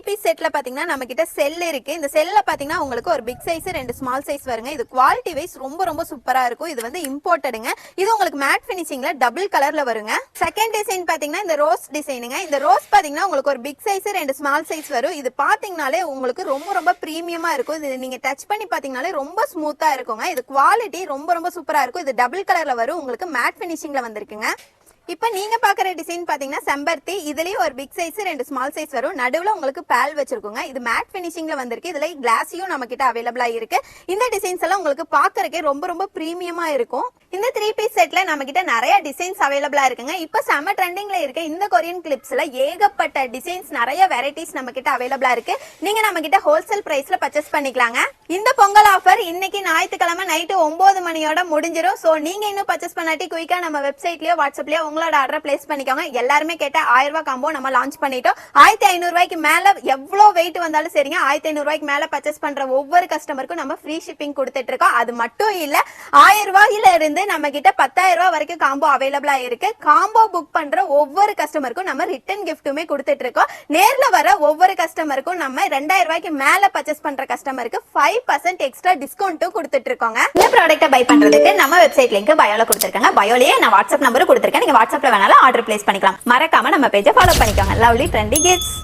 Piece செட்ல பாத்தீங்கன்னா நம்ம கிட்ட செல் இருக்கு. இந்த செல்ல பாத்தீங்கன்னா உங்களுக்கு ஒரு பிக் சைஸ் 2 ஸ்மால் சைஸ் வருங்க. இது குவாலிட்டி வைஸ் ரொம்ப சூப்பரா இருக்கும். இது வந்து இம்போர்ட்டடுங்க. இது உங்களுக்கு மேட் ஃபினிஷிங்ல டபுள் கலர்ல வருங்க. செகண்ட் டிசைன் பாத்தீங்கன்னா இந்த ரோஸ் டிசைனுங்க. இந்த ரோஸ் பாத்தீங்கன்னா உங்களுக்கு ஒரு பிக் சைஸ் 2 ஸ்மால் சைஸ் வரும். இது பாத்தீங்கனாலே உங்களுக்கு ரொம்ப பிரீமியமா இருக்கும். இது நீங்க டச் பண்ணி பாத்தீங்கனாலே ரொம்ப ஸ்மூத்தா இருக்குங்க. இது குவாலிட்டி ரொம்ப சூப்பரா இருக்கும். இது டபுள் கலர்ல வரும். உங்களுக்கு மேட் ஃபினிஷிங்ல வந்திருக்குங்க. இப்போ நீங்க பாக்குற டிசைன் பாத்தீங்கன்னா செம்பருத்தி. இதுலயும் ஒரு பிக் சைஸ் 2 ஸ்மால் சைஸ் வரும். நடுவுல உங்களுக்கு பேல் வச்சிருக்கோங்க. இது மேட் ஃபினிஷிங்ல வந்திருக்கு. இதுல கிளாஸியும் நம்ம கிட்ட அவைலபிளா இருக்கு. இந்த டிசைன்ஸ் எல்லாம் உங்களுக்கு பாக்குறதுக்கே ரொம்ப பிரீமியமா இருக்கும். இந்த 3 பீஸ் செட்ல நம்ம கிட்ட நிறைய டிசைன்ஸ் அவைலபிளா இருக்குங்க. இப்போ செம ட்ரெண்டிங்ல இருக்க இந்த கொரியன் கிளிப்ஸ்ல ஏகப்பட்ட டிசைன்ஸ் நிறைய வெரைட்டிஸ் நம்ம கிட்ட அவைலபிளா இருக்கு. நீங்க நம்ம கிட்ட ஹோல்சேல் பிரைஸ்ல பர்ச்சேஸ் பண்ணிக்கலாங்க. இந்த பொங்கல் ஆஃபர் இன்னைக்கு ஞாயிற்றுக்கிழமை நைட்டு 9 மணியோட முடிஞ்சிரும். சோ நீங்க இன்னும் பர்ச்சேஸ் பண்ணாட்டி குயிக்கா நம்ம வெப்சைட்லயோ வாட்ஸ்அப்லயோ உங்களோட ஆர்டர் பிளேஸ் பண்ணிக்கோங்க. எல்லாருமே கேட்ட 1000 ரூபாய் காம்போ நம்ம லான்ச் பண்ணிட்டோம். 1500 ரூபாய்க்கு மேல எவ்வளவு வெயிட் வந்தாலும் சரிங்க, 1500 ரூபாய்க்கு மேல பர்ச்சேஸ் பண்ற ஒவ்வொரு கஸ்டமருக்கும் நம்ம ஃப்ரீ ஷிப்பிங் கொடுத்துட்டு இருக்கோம். அது மட்டும் இல்ல 1000 ரூபாயில இருந்து நம்ம கிட்ட 10,000 ரூபாய் வரைக்கும் காம்போ அவைலபிளா இருக்கு. காம்போ புக் பண்ற ஒவ்வொரு கஸ்டமருக்கும் நம்ம ரிட்டர்ன் கிஃப்ட்டுமே கொடுத்துட்டு இருக்கோம். நேர்ல வர ஒவ்வொரு கஸ்டமருக்கும் நம்ம 2000 ரூபாய்க்கு மேல பர்ச்சேஸ் பண்ற கஸ்டமருக்கு 5% எக்ஸ்ட்ரா டிஸ்கவுண்ட்டும் கொடுத்துட்டு இருக்கோங்க. இந்த ப்ராடக்ட்டை பை பண்றதுக்கு நம்ம வெப்சைட் லிங்க் பயோல கொடுத்திருக்காங்க. பயோலயே நான் வாட்ஸ்அப் நம்பர் கொடுத்திருக்கேன். நீங்க வாட்ஸ்அப்ல வேணாலும் ஆர்டர் பிளேஸ் பண்ணிக்கலாம். மறக்காம நம்ம பேஜை ஃபாலோ பண்ணிக்கோங்க. Lovely trendy kids.